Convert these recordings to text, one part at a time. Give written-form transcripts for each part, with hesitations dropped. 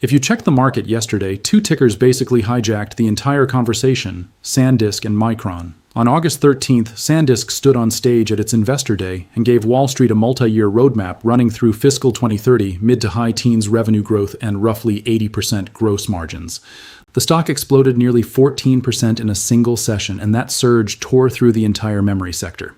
If you checked the market yesterday, two tickers basically hijacked the entire conversation, SanDisk and Micron. On August 13th, SanDisk stood on stage at its Investor Day and gave Wall Street a multi-year roadmap running through fiscal 2030, mid to high teens revenue growth and roughly 80% gross margins. The stock exploded nearly 14% in a single session, and that surge tore through the entire memory sector.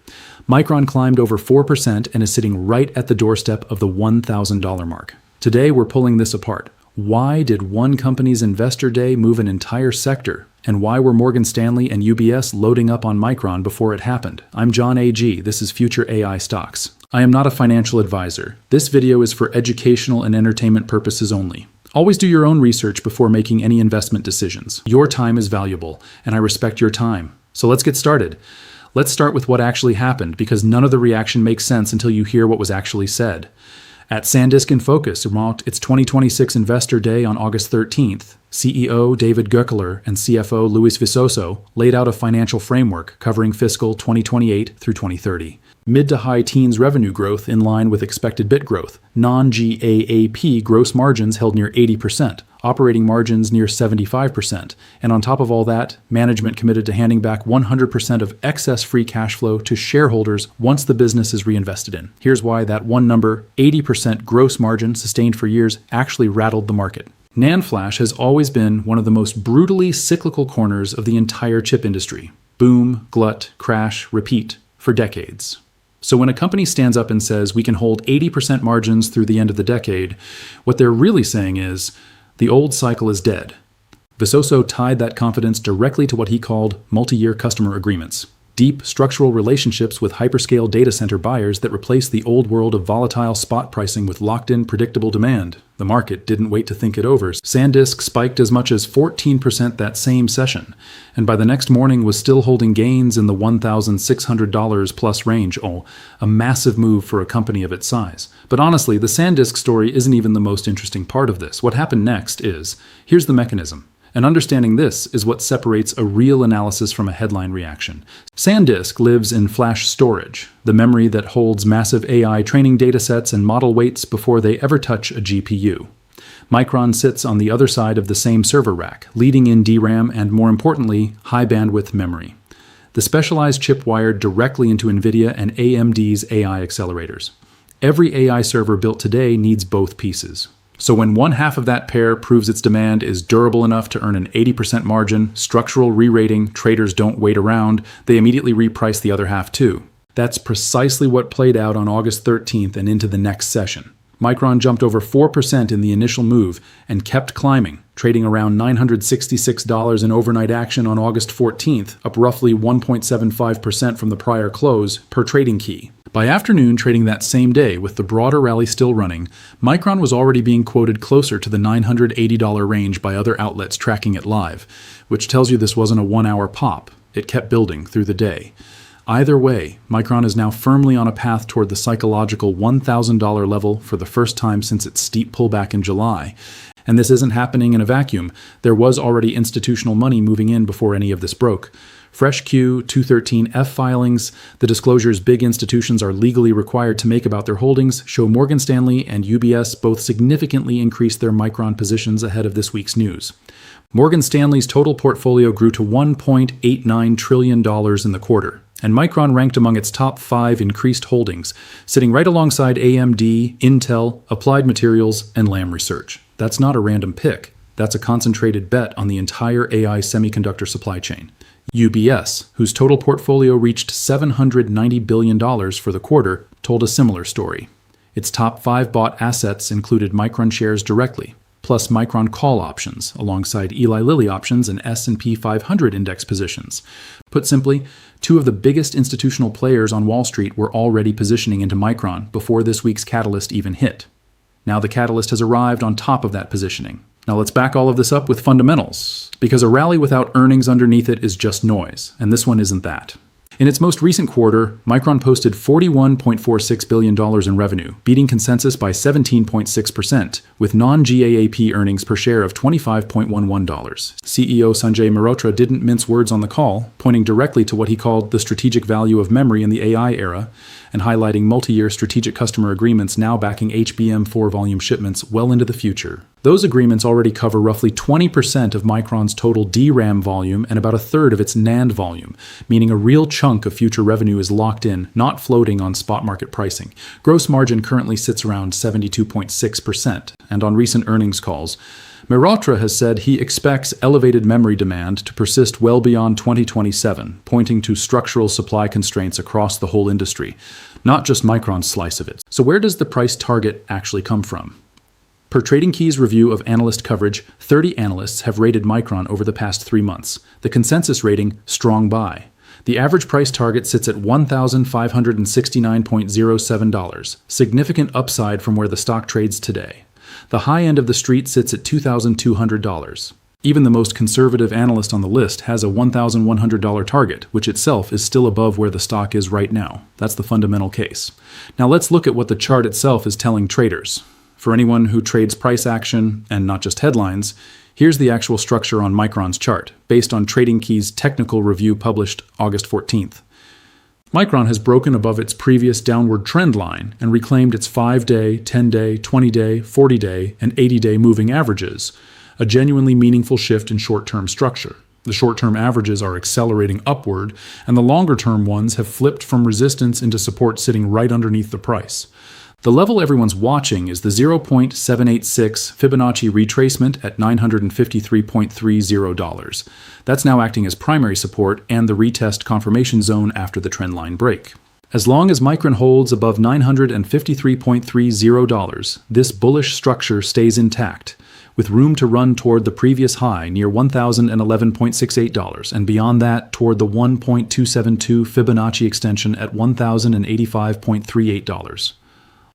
Micron climbed over 4% and is sitting right at the doorstep of the $1,000 mark. Today, we're pulling this apart. Why did one company's Investor Day move an entire sector? And why were Morgan Stanley and UBS loading up on Micron before it happened? I'm John A.G. This is Future AI Stocks. I am not a financial advisor. This video is for educational and entertainment purposes only. Always do your own research before making any investment decisions. Your time is valuable, and I respect your time. So let's get started. Let's start with what actually happened, because none of the reaction makes sense until you hear what was actually said. At SanDisk in Focus, its 2026 Investor Day on August 13th, CEO David Goeckeler and CFO Luis Visoso laid out a financial framework covering fiscal 2028 through 2030. Mid to high teens revenue growth in line with expected bit growth, non-GAAP gross margins held near 80%, operating margins near 75%, and on top of all that, management committed to handing back 100% of excess free cash flow to shareholders once the business is reinvested in. Here's why that one number, 80% gross margin sustained for years, actually rattled the market. NAND flash has always been one of the most brutally cyclical corners of the entire chip industry. Boom, glut, crash, repeat, for decades. So when a company stands up and says we can hold 80% margins through the end of the decade, what they're really saying is the old cycle is dead. Visoso tied that confidence directly to what he called multi-year customer agreements. Deep structural relationships with hyperscale data center buyers that replaced the old world of volatile spot pricing with locked-in predictable demand. The market didn't wait to think it over. SanDisk spiked as much as 14% that same session, and by the next morning was still holding gains in the $1,600 plus range. Oh, a massive move for a company of its size. But honestly, the SanDisk story isn't even the most interesting part of this. What happened next is, here's the mechanism. And understanding this is what separates a real analysis from a headline reaction. SanDisk lives in flash storage, the memory that holds massive AI training datasets and model weights before they ever touch a GPU. Micron sits on the other side of the same server rack, leading in DRAM and, more importantly, high bandwidth memory. The specialized chip wired directly into Nvidia and AMD's AI accelerators. Every AI server built today needs both pieces. So when one half of that pair proves its demand is durable enough to earn an 80% margin, structural re-rating, traders don't wait around, they immediately reprice the other half too. That's precisely what played out on August 13th and into the next session. Micron jumped over 4% in the initial move and kept climbing, trading around $966 in overnight action on August 14th, up roughly 1.75% from the prior close per trading key. By afternoon, trading that same day, with the broader rally still running, Micron was already being quoted closer to the $980 range by other outlets tracking it live, which tells you this wasn't a one-hour pop. It kept building through the day. Either way, Micron is now firmly on a path toward the psychological $1,000 level for the first time since its steep pullback in July. And this isn't happening in a vacuum. There was already institutional money moving in before any of this broke. Fresh Q, 213F filings, the disclosures big institutions are legally required to make about their holdings, show Morgan Stanley and UBS both significantly increased their Micron positions ahead of this week's news. Morgan Stanley's total portfolio grew to $1.89 trillion in the quarter, and Micron ranked among its top 5 increased holdings, sitting right alongside AMD, Intel, Applied Materials, and Lam Research. That's not a random pick. That's a concentrated bet on the entire AI semiconductor supply chain. UBS, whose total portfolio reached $790 billion for the quarter, told a similar story. Its top 5 bought assets included Micron shares directly, plus Micron call options, alongside Eli Lilly options and S&P 500 index positions. Put simply, 2 of the biggest institutional players on Wall Street were already positioning into Micron before this week's catalyst even hit. Now the catalyst has arrived on top of that positioning. Now let's back all of this up with fundamentals, because a rally without earnings underneath it is just noise, and this one isn't that. In its most recent quarter, Micron posted $41.46 billion in revenue, beating consensus by 17.6%, with non-GAAP earnings per share of $25.11. CEO Sanjay Mehrotra didn't mince words on the call, pointing directly to what he called the strategic value of memory in the AI era, and highlighting multi-year strategic customer agreements now backing HBM4 volume shipments well into the future. Those agreements already cover roughly 20% of Micron's total DRAM volume and about a third of its NAND volume, meaning a real chunk of future revenue is locked in, not floating on spot market pricing. Gross margin currently sits around 72.6%, and on recent earnings calls, Mehrotra has said he expects elevated memory demand to persist well beyond 2027, pointing to structural supply constraints across the whole industry, not just Micron's slice of it. So where does the price target actually come from? Per Trading Key's review of analyst coverage, 30 analysts have rated Micron over the past 3 months. The consensus rating, strong buy. The average price target sits at $1,569.07, significant upside from where the stock trades today. The high end of the street sits at $2,200. Even the most conservative analyst on the list has a $1,100 target, which itself is still above where the stock is right now. That's the fundamental case. Now let's look at what the chart itself is telling traders. For anyone who trades price action and not just headlines, here's the actual structure on Micron's chart, based on Trading Key's technical review published August 14th. Micron has broken above its previous downward trend line and reclaimed its 5-day, 10-day, 20-day, 40-day, and 80-day moving averages, a genuinely meaningful shift in short-term structure. The short-term averages are accelerating upward, and the longer-term ones have flipped from resistance into support sitting right underneath the price. The level everyone's watching is the 0.786 Fibonacci retracement at $953.30. That's now acting as primary support and the retest confirmation zone after the trendline break. As long as Micron holds above $953.30, this bullish structure stays intact, with room to run toward the previous high near $1,011.68 and beyond that toward the 1.272 Fibonacci extension at $1,085.38.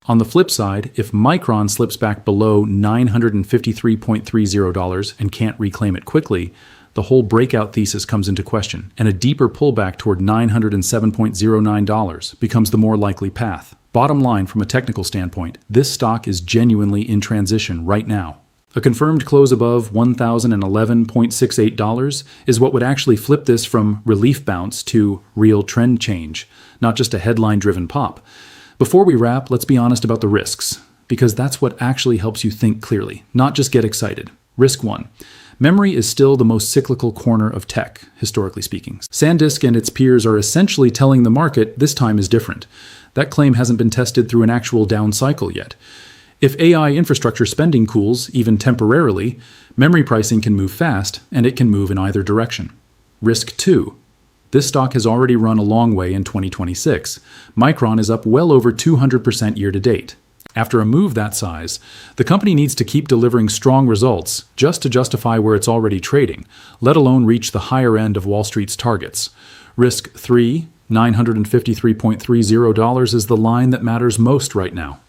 On the flip side, if Micron slips back below $953.30 and can't reclaim it quickly, the whole breakout thesis comes into question, and a deeper pullback toward $907.09 becomes the more likely path. Bottom line, from a technical standpoint, this stock is genuinely in transition right now. A confirmed close above $1,011.68 is what would actually flip this from relief bounce to real trend change, not just a headline-driven pop. Before we wrap, let's be honest about the risks, because that's what actually helps you think clearly, not just get excited. Risk 1. Memory is still the most cyclical corner of tech, historically speaking. SanDisk and its peers are essentially telling the market this time is different. That claim hasn't been tested through an actual down cycle yet. If AI infrastructure spending cools, even temporarily, memory pricing can move fast, and it can move in either direction. Risk 2. This stock has already run a long way in 2026. Micron is up well over 200% year to date. After a move that size, the company needs to keep delivering strong results just to justify where it's already trading, let alone reach the higher end of Wall Street's targets. Risk 3, $953.30 is the line that matters most right now.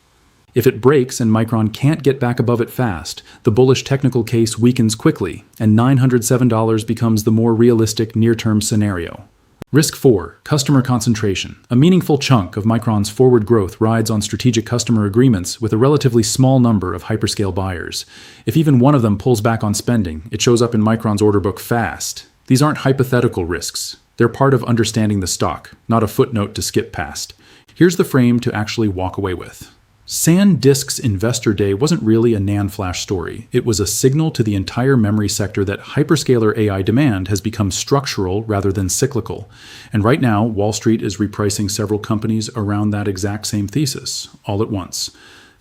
If it breaks and Micron can't get back above it fast, the bullish technical case weakens quickly, and $907 becomes the more realistic near-term scenario. Risk 4, customer concentration. A meaningful chunk of Micron's forward growth rides on strategic customer agreements with a relatively small number of hyperscale buyers. If even one of them pulls back on spending, it shows up in Micron's order book fast. These aren't hypothetical risks. They're part of understanding the stock, not a footnote to skip past. Here's the frame to actually walk away with. SanDisk's Investor Day wasn't really a NAND flash story. It was a signal to the entire memory sector that hyperscaler AI demand has become structural rather than cyclical. And right now, Wall Street is repricing several companies around that exact same thesis, all at once.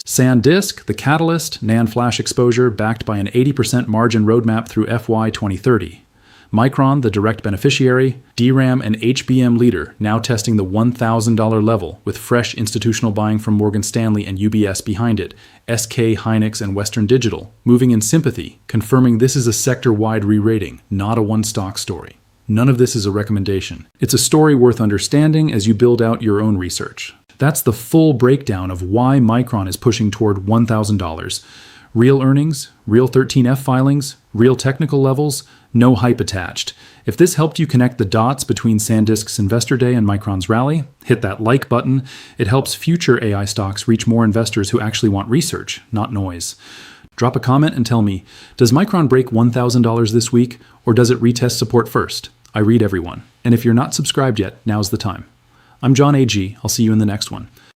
SanDisk, the catalyst, NAND flash exposure backed by an 80% margin roadmap through FY 2030. Micron, the direct beneficiary, DRAM and HBM leader, now testing the $1,000 level with fresh institutional buying from Morgan Stanley and UBS behind it, SK, Hynix, and Western Digital, moving in sympathy, confirming this is a sector-wide re-rating, not a one-stock story. None of this is a recommendation. It's a story worth understanding as you build out your own research. That's the full breakdown of why Micron is pushing toward $1,000. Real earnings, real 13F filings, real technical levels, no hype attached. If this helped you connect the dots between SanDisk's Investor Day and Micron's rally, hit that like button. It helps future AI stocks reach more investors who actually want research, not noise. Drop a comment and tell me, does Micron break $1,000 this week, or does it retest support first? I read everyone. And if you're not subscribed yet, now's the time. I'm John A.G. I'll see you in the next one.